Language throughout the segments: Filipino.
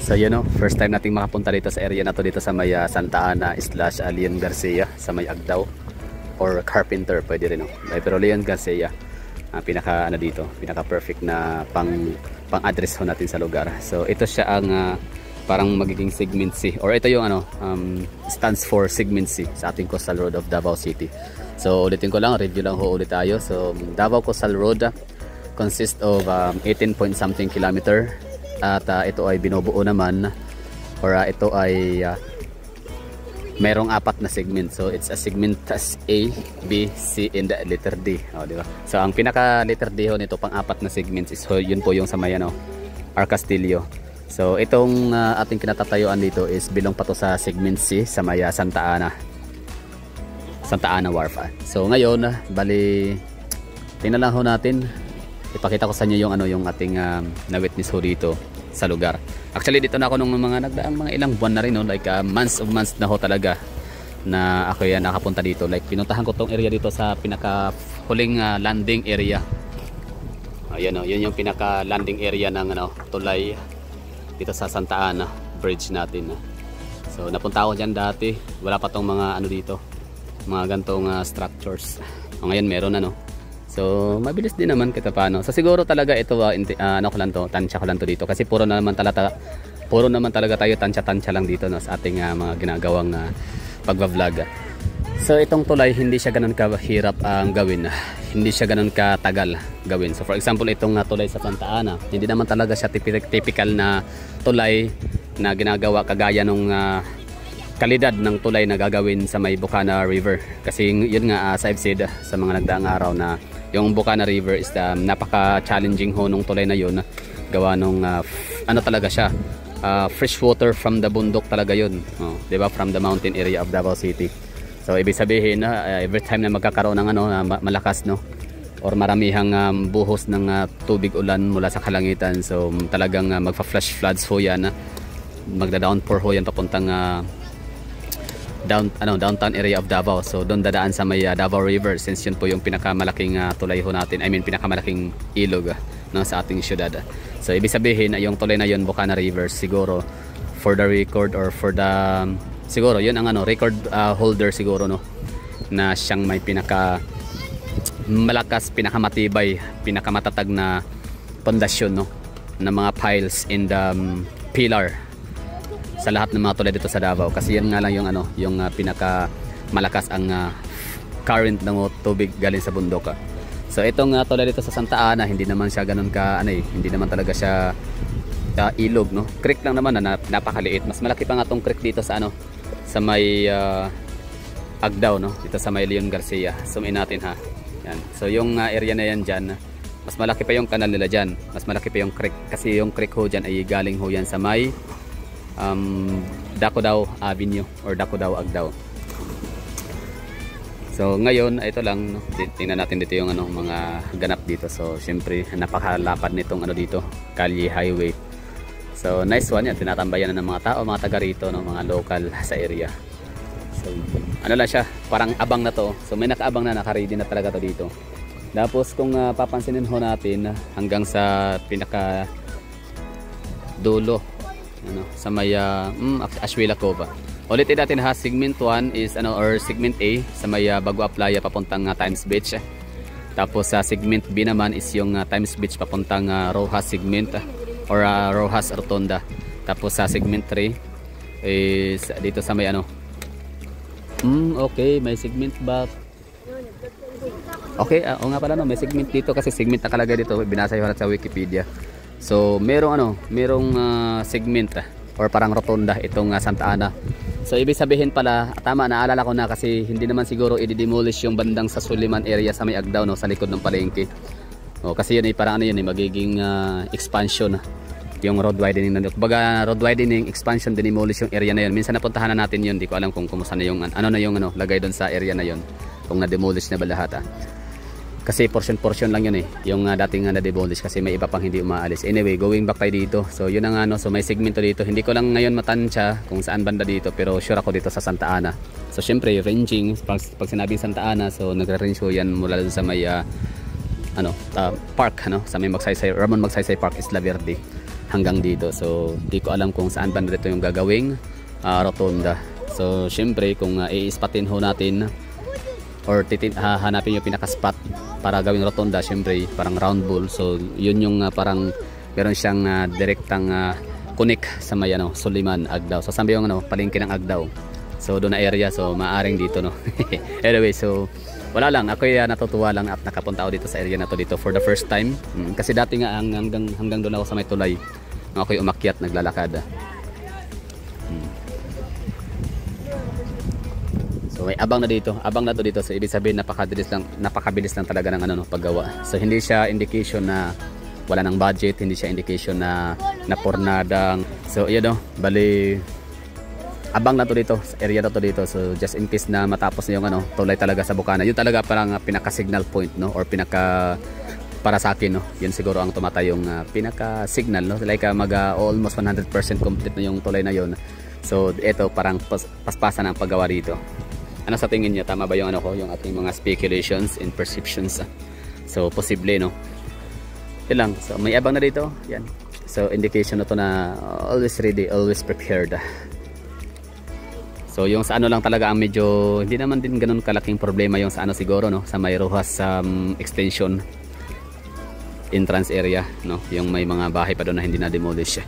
So you know, first time nating makapunta dito sa area na to, dito sa may Santa Ana / Leon Garcia sa may Agdao, or Carpenter pwede rin, no? Pero Leon Garcia pinaka ano dito, pinaka perfect na pang address ho natin sa lugar. So ito siya ang parang magiging segment C, or ito yung ano stands for segment C sa ating Coastal Road of Davao City. So ulitin ko lang, review lang ho ulit tayo. So Davao Coastal Road consists of 18 point something kilometer. At ito ay binubuo naman, or ito ay merong 4 na segment. So it's a segment A, B, C, and the letter D. Di ba? So ang pinaka letter D ho nito, pang 4 na segments, is yun po yung sa may Arcastillo. So itong ating kinatatayuan dito is bilong pa to sa segment C sa may Santa Ana Wharf. So ngayon, bali tingnan lang ho natin, ipakita ko sa inyo yung yung ating na-witness ho dito sa lugar. Actually dito na ako nung mga ilang buwan na rin, no? Like months na ho talaga na ako yan nakapunta dito. Like pinuntahan ko tong area dito sa pinaka huling landing area. Ayan, yun yung pinaka landing area ng tulay dito sa Santa Ana Bridge natin. So napunta ako dyan dati, wala pa tong mga dito, mga gantong structures. Ngayon meron na, no? So mabilis din naman kita paano. So siguro talaga ito tansya ko lang to dito, kasi puro naman talaga tayo tansya lang dito, no, sa ating mga ginagawang pagva-vlog. So itong tulay hindi siya ganoon kahirap ang gawin. Hindi siya ganoon katagal gawin. So for example, itong tulay sa Santa Ana, hindi naman talaga siya typical na tulay na ginagawa kagaya nung kalidad ng tulay na gagawin sa may Bukana River. Kasi yun nga, as I've said sa mga nagdaang araw, na yung Bukana River is napaka-challenging ho nung tulay na yun. Gawa nung talaga siya, fresh water from the bundok talaga yun, diba? From the mountain area of Davao City. So ibig sabihin, every time na magkakaroon ng malakas, no, or maramihang buhos ng tubig ulan mula sa kalangitan, so talagang magfa-flash floods ho yan, magda-downpour ho yan papuntang downtown area of Davao. So doon dadaan sa may Davao River, since yun po yung pinakamalaking tulay ho natin, pinakamalaking ilog sa ating syudad. So ibig sabihin, yung tulay na yun, Bukana River, siguro for the record, or for the siguro yun ang record holder siguro, no, na siyang may pinaka malakas, pinakamatibay, pinakamatatag na pundasyon, no, na mga piles in the pillar sa lahat ng mga tulay dito sa Davao. Kasi yan nga lang yung pinaka malakas ang current ng tubig galing sa bundok. So itong tulay dito sa Santa Ana, hindi naman siya ganoon hindi naman talaga siya ilog, no. Creek lang naman na napakaliit. Mas malaki pa nga tong creek dito sa sa may Agdao, no, dito sa may Leon Garcia. Zoom in natin, ha. Yan. So yung area na yan dyan, mas malaki pa yung kanal nila dyan, mas malaki pa yung creek, kasi yung creek ho dyan ay galing ho yan sa may Dakudao Avenue or Dakudao Agdao. So ngayon ito lang, no, tingnan natin dito yung mga ganap dito. So syempre napakalapad nitong dito, Kalye Highway. So nice one yan, tinatambayan na ng mga tao, mga taga rito, no, mga local sa area. So lang siya, parang abang na to. So may nakaabang na, naka-ready na talaga to dito. Tapos kung papansinin ho natin, hanggang sa pinaka dulo, sa may Ashwila Cova. Ulitin natin, ha, segment 1 is or segment A sa may Bagua Playa papuntang Times Beach. Tapos sa segment B naman is yung Times Beach papuntang Rojas segment, or Rojas Rotonda. Tapos sa segment 3 is dito sa may okay, may segment back. Okay, o nga pala, no, may segment dito, kasi segment nakalagay dito, binasa ko sa Wikipedia. So merong segment or parang rotonda itong Santa Ana. So ibig sabihin pala, tama, naalala ko na, kasi hindi naman siguro i-demolish yung bandang sa Suliman area sa may Agdao, no, sa likod ng palengke. Kasi yun ay parang magiging expansion, yung road widening na. Kumbaga road widening, expansion, demolish yung area na yun. Minsan napuntahan na natin yun, di ko alam kung kumusta na yung lagay doon sa area na yun, kung na-demolish na ba lahat. Kasi portion lang yun, yung dating na-demolish, kasi may iba pang hindi umaalis. Anyway, going back tayo dito. So yun ang so may segmento dito. Hindi ko lang ngayon matansya kung saan banda dito, pero sure ako dito sa Santa Ana. So syempre ranging, pag sinabing Santa Ana, so nagre-range ko yan mula dun sa may park, sa may Ramon Magsaysay Park, Isla Verde. hanggang dito. So di ko alam kung saan ba dito yung gagawing rotonda. So syempre kung i-spotin ho natin or hanapin yung pinaka-spot para gawing rotonda, syempre parang round bowl. So yun yung parang meron siyang direktang connect sa may Suliman, Agdao. So sabi yung palengke ng Agdao. So doon na area, so maaring dito no. Anyway, so wala lang, ako natutuwa lang at nakapunta ako dito sa area na to dito for the first time. Kasi dati nga hanggang doon ako sa may tulay. Ako'y umakyat, naglalakad. So may abang na to dito. So ibig sabihin napakabilis lang talaga ng paggawa. So hindi siya indication na wala ng budget, hindi siya indication na napornadang. So yun bali abang na to dito, sa area na to dito. So just in case na matapos na yung tulay talaga sa Bukana, yun talaga parang pinaka signal point no, or pinaka para sa akin no, yun siguro ang tumatay yung pinaka signal no, like almost 100% complete na yung tulay na yun. So ito parang paspasan ang paggawa dito. Ano sa tingin niyo, tama ba yung yung ating mga speculations and perceptions? So posible no. Yan lang. So may abang na dito. Yan. So indication na to na always ready, always prepared. So yung sa lang talaga ang medyo hindi naman din ganun kalaking problema yung sa siguro no, sa may Rojas extension entrance area no, yung may mga bahay pa doon na hindi na demolish.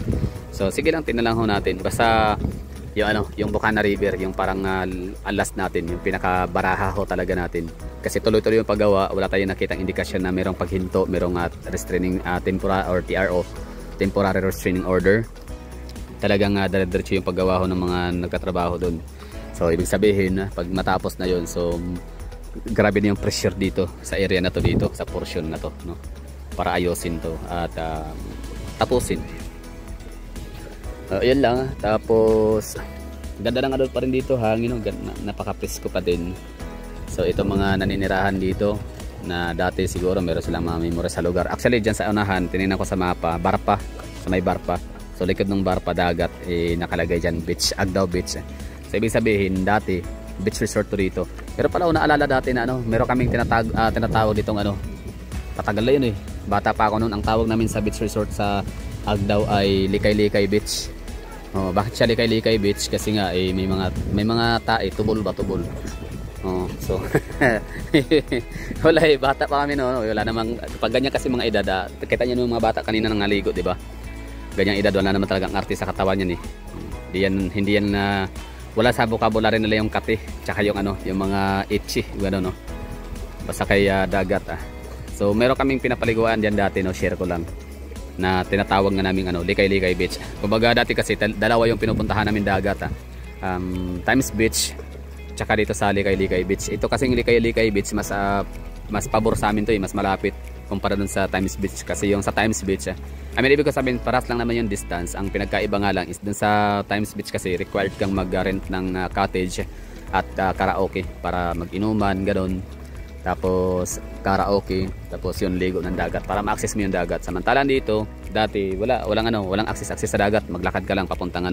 So sige lang, tingnan lang ho natin. Basta yung Bukana River, yung parang alas natin, yung pinaka baraha ho talaga natin. Kasi tuloy-tuloy yung paggawa, wala tayong nakitang indikasyon na merong paghinto, merong restraining temporary or TRO, temporary restraining order. Talagang dire-diretso yung paggawa ho ng mga nagkatrabaho doon. So ibig sabihin pag matapos na yon, so grabe na yung pressure dito sa area na to dito, sa portion na to no, para ayusin to at tapusin. Yan lang. Tapos ganda ng pa rin dito, hangin napaka-presko pa din. So ito mga naninirahan dito na dati siguro meron silang mga memory sa lugar. Actually dyan sa unahan, tinignan ko sa mapa, Barpa, sa may Barpa. So likod ng Barpa dagat, nakalagay dyan beach, Agdao Beach. So ibig sabihin dati beach resort to dito. Pero pala naalala dati na meron kaming tinatawag ditong patagal na yun bata pa ako noon, ang tawag namin sa beach resort sa Agdao ay Likay-Likay Beach. Bakit siya Likay-Likay Beach? Kasi nga may mga tae, tubol. So wala bata pa kami no, wala namang pag ganyan kasi mga edad, kita niyo yung mga bata kanina nangaligo, di ba? Ganyang edad, wala naman talagang arte sa katawan yan hindi yan wala sa vocabulary nila yung kati, tsaka yung yung mga itchy, gano'n no. Basta kay dagat So meron kaming pinapaliguan diyan dati no, share ko lang, na tinatawag nga namin Likay-Likay Beach. Kumbaga dati kasi dalawa yung pinupuntahan namin dagat Times Beach tsaka dito sa Likay-Likay Beach. Ito kasing Likay-Likay Beach mas pabor sa amin to mas malapit kumpara dun sa Times Beach. Kasi yung sa Times Beach ibig ko sabihin paras lang naman yung distance. Ang pinagkaiba nga lang is dun sa Times Beach kasi required kang mag-rent ng cottage at karaoke para mag-inuman, gano'n. Tapos karaoke, tapos yung ligo ng dagat para ma-access mo yung dagat. Samantalang dito dati walang access sa dagat, maglakad ka lang papuntang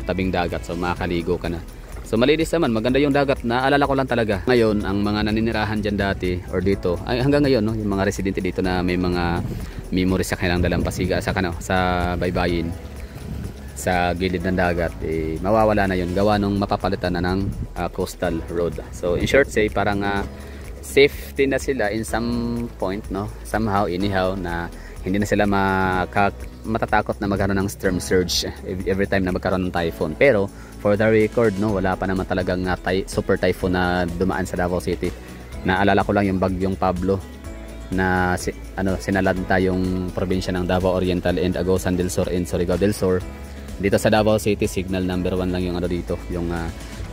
tabing dagat, so makakaligo ka na. So malinis naman, maganda yung dagat. Naalala ko lang talaga ngayon ang mga naninirahan dyan dati or dito ay hanggang ngayon no, yung mga residente dito na may mga memories sa kanilang dalampasiga sa baybayin sa gilid ng dagat, mawawala na yun gawa nung mapapalitan na ng coastal road. So in short say parang safety na sila in some point no, somehow anyhow, na hindi na sila matatakot na magkaroon ng storm surge every time na magkaroon ng typhoon. Pero for the record no, wala pa naman talagang super typhoon na dumaan sa Davao City. Naalala ko lang yung bagyong Pablo na sinalanta yung probinsya ng Davao Oriental and Agusan del Sur and Surigao del Sur. Dito sa Davao City, signal number 1 lang yung dito, yung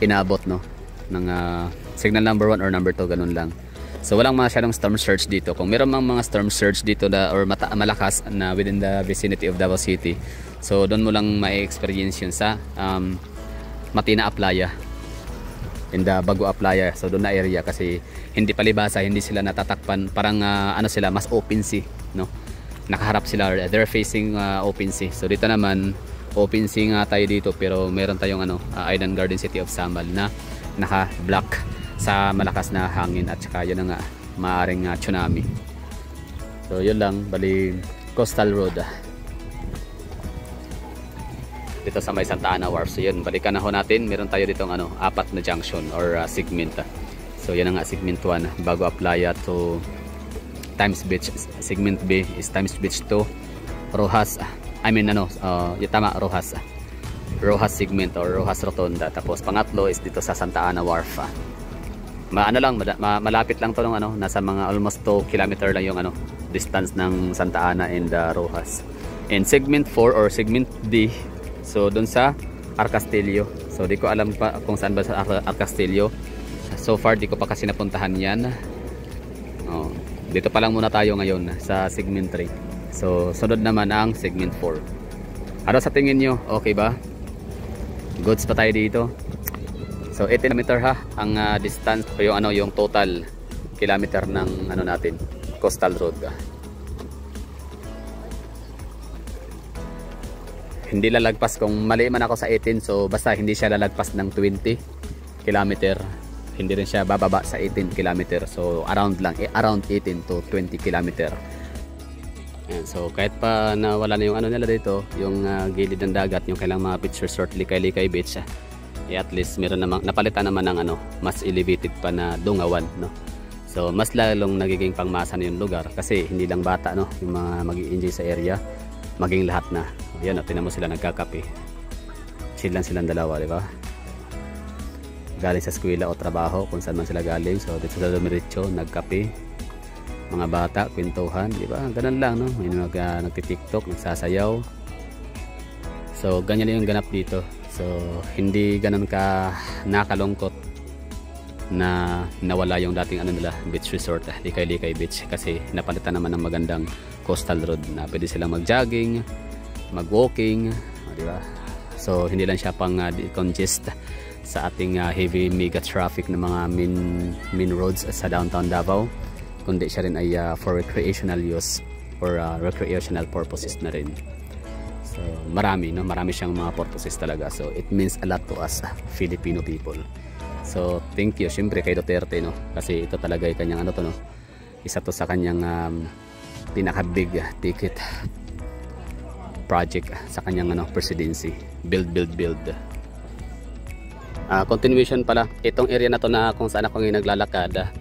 inabot no ng signal number 1 or number 2, ganun lang. So walang masyadong storm surge dito. Kung meron mang mga storm surge dito or malakas na within the vicinity of Davao City, so doon mo lang ma-experience yun sa Matina Aplaya, in the Bago Aplaya. So doon na area kasi hindi palibasa, hindi sila natatakpan, parang sila mas open sea no, nakaharap sila, they're facing open sea. So dito naman open sea nga tayo dito, pero meron tayong Island Garden City of Samal na naka-block sa malakas na hangin at saka yun nga maaring tsunami. So yun lang, bali coastal road. dito sa may Santa Ana Wharf. So yun, balikan na ho natin. Meron tayo dito ano, 4 na junction or segment. So yan ang segment 1 bago Playa to Times Beach. Segment B is Times Beach to Rojas. Tama, Rojas. Rojas segment or Rojas Rotonda. Tapos pangatlo is dito sa Santa Ana Wharf. Malapit lang to ng ano, nasa mga almost 2 kilometer lang yung ano, distance ng Santa Ana and Rojas. And segment 4 or segment D, so doon sa Arcastillo. So di ko alam pa kung saan ba sa Arcastillo. So far di ko pa kasi napuntahan yan. Dito pa lang muna tayo ngayon sa segment 3. So sunod naman ang segment 4. Ano sa tingin nyo? Okay ba? Goods pa tayo dito. So 18 km ha ang distance o yung total kilometer ng ano natin, coastal road. Hindi lalagpas, kung mali man ako sa 18, so basta hindi siya lalagpas ng 20 km. Hindi rin siya bababa sa 18 km. So around 18 to 20 km. Ayan, so kahit pa nawala na yung ano nila dito, yung gilid ng dagat, yung kailang mga beach resort, Likay-Likay Beach, at least meron namang napalitan naman ng ano, mas elevated pa na Dungawan, no. So mas lalong nagiging pangmasa na yung lugar kasi hindi lang bata, no, yung mga magi-enjoy sa area, maging lahat na. Ayan, tinan mo sila nagkakape. Chill lang silang dalawa, di ba? Galing sa eskwela o trabaho, kung saan man sila galing. So dito sa Dumiretso, nagkape. Mga bata, kwentuhan, di ba? Ganun lang, no? May nagti-TikTok, nagsasayaw. So ganyan yung ganap dito. So hindi ganun ka nakalungkot na nawala yung dating ano nila, beach resort, Likay-Likay Beach, kasi napalitan naman ng magandang coastal road na pwede silang mag-jogging, mag-walking, di ba? So hindi lang siya pang decongest sa ating heavy mega traffic ng mga main roads sa downtown Davao, kundi siya rin ay for recreational use or recreational purposes na rin. So marami siyang mga purposes talaga. So it means a lot to us Filipino people. So thank you syempre kay Duterte, no, kasi ito talaga ay kanyang ano to, no, isa to sa kanyang pinaka big ticket project sa kanyang ano, presidency. Build. Continuation pala itong area na to na kung saan ako ngayon naglalakad.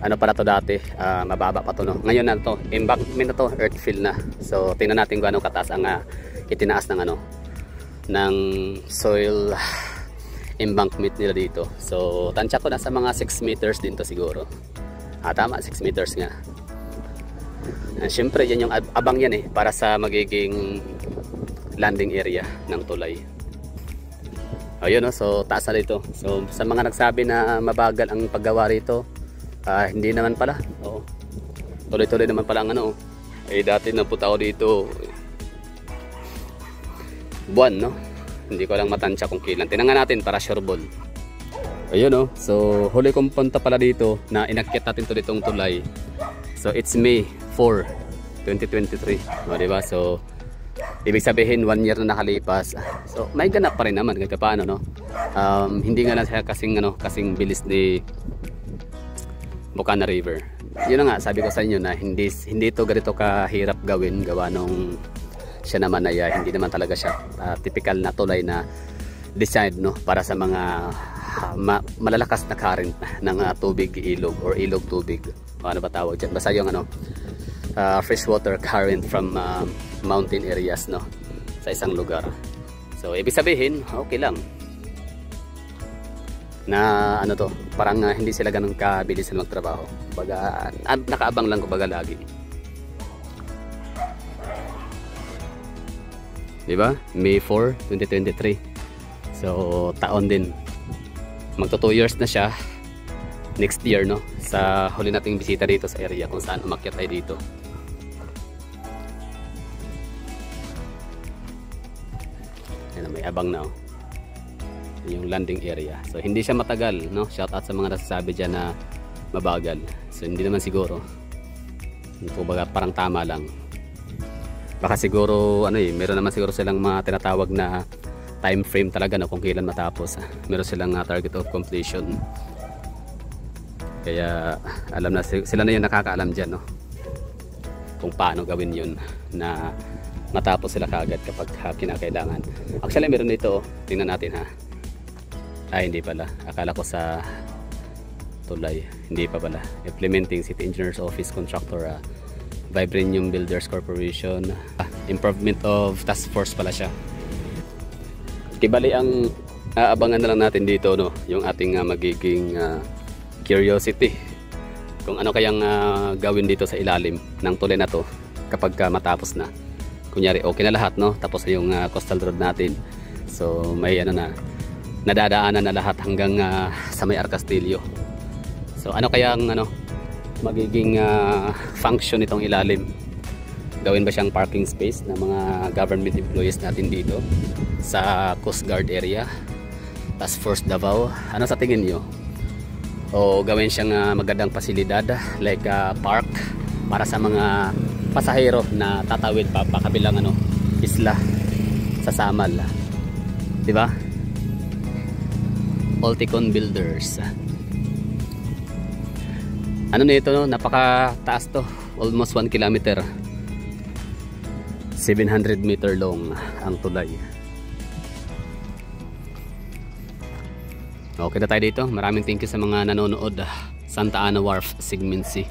Ano pala to dati, mababa pa to, no. Ngayon na to, embankment na to, earth fill na. So tingnan natin kung anong kataas ang itinaas ng ano, ng soil embankment nila dito. So tansya ko nasa mga 6 meters din to siguro. Tama, 6 meters nga. Siyempre yan yung abang yan para sa magiging landing area ng tulay. Ayun, no, so taas na dito. So sa mga nagsabi na mabagal ang paggawa rito, hindi naman pala. Tuloy-tuloy naman pala ang ano. Dati napunta ako dito buwan, no. Hindi ko lang matansya kung kailan. Tinangan natin para sure ball. Ayun, no. So huli kong punta pala dito na inakyat natin to ditong tulay. So it's May 4, 2023. Diba? So ibig sabihin 1 year na nakalipas. So may ganap pa rin naman kahit paano, no. Hindi nga lang siya kasing bilis ni Bukana River. Yun na nga, sabi ko sa inyo na hindi ito ganito kahirap gawin, gawa nung siya naman ay hindi naman talaga siya typical na tulay na design, no, para sa mga malalakas na current ng tubig, ilog or ilog tubig. Ano ba tawag dyan? Basta yung ano, freshwater current from mountain areas, no, sa isang lugar. So ibig sabihin okay lang na ano to, parang hindi sila ganun kabilis na magtrabaho. Baga nakaabang lang kumbaga lagi. Diba? May 4, 2023. So taon din. Magto 2 years na siya next year, no, sa huli nating bisita dito sa area kung saan umakyat tayo dito. Ayan, may abang na, oh, yung landing area. So hindi siya matagal, no. Shout out sa mga nasasabi dyan na mabagal. So hindi naman siguro. Kumbaga parang tama lang. Baka siguro meron naman siguro silang mga tinatawag na time frame talaga, no, kung kailan matapos. Meron silang target of completion. Kaya alam na sila na yung nakakaalam dyan, no, kung paano gawin yun na matapos sila kaagad kapag kinakailangan. Actually meron dito, tingnan natin ha. Ay hindi pala, akala ko sa tulay, hindi pa pala. Implementing City Engineers Office Contractor, Vibranium Builders Corporation, improvement of task force pala siya. Kibali ang aabangan na lang natin dito, no, yung ating magiging curiosity kung ano kayang gawin dito sa ilalim ng tulay na to kapag matapos na. Kunyari okay na lahat, no, tapos na yung coastal road natin, so may ano na, nadadaanan na lahat hanggang sa may Arcastillo. So ano kayang ano magiging function nitong ilalim? Gawin ba siyang parking space ng mga government employees natin dito sa Coast Guard area, Task Force Davao? Ano sa tingin nyo? O gawin siyang magandang pasilidad like park para sa mga pasahero na tatawid pa kabilang ano, isla sa Samal, di ba? Ulticon Builders. Ano nito, no? Napakataas to, almost 1 kilometer, 700 meter long ang tulay. Okay na tayo dito. Maraming thank you sa mga nanonood. Santa Ana Wharf, Segment C.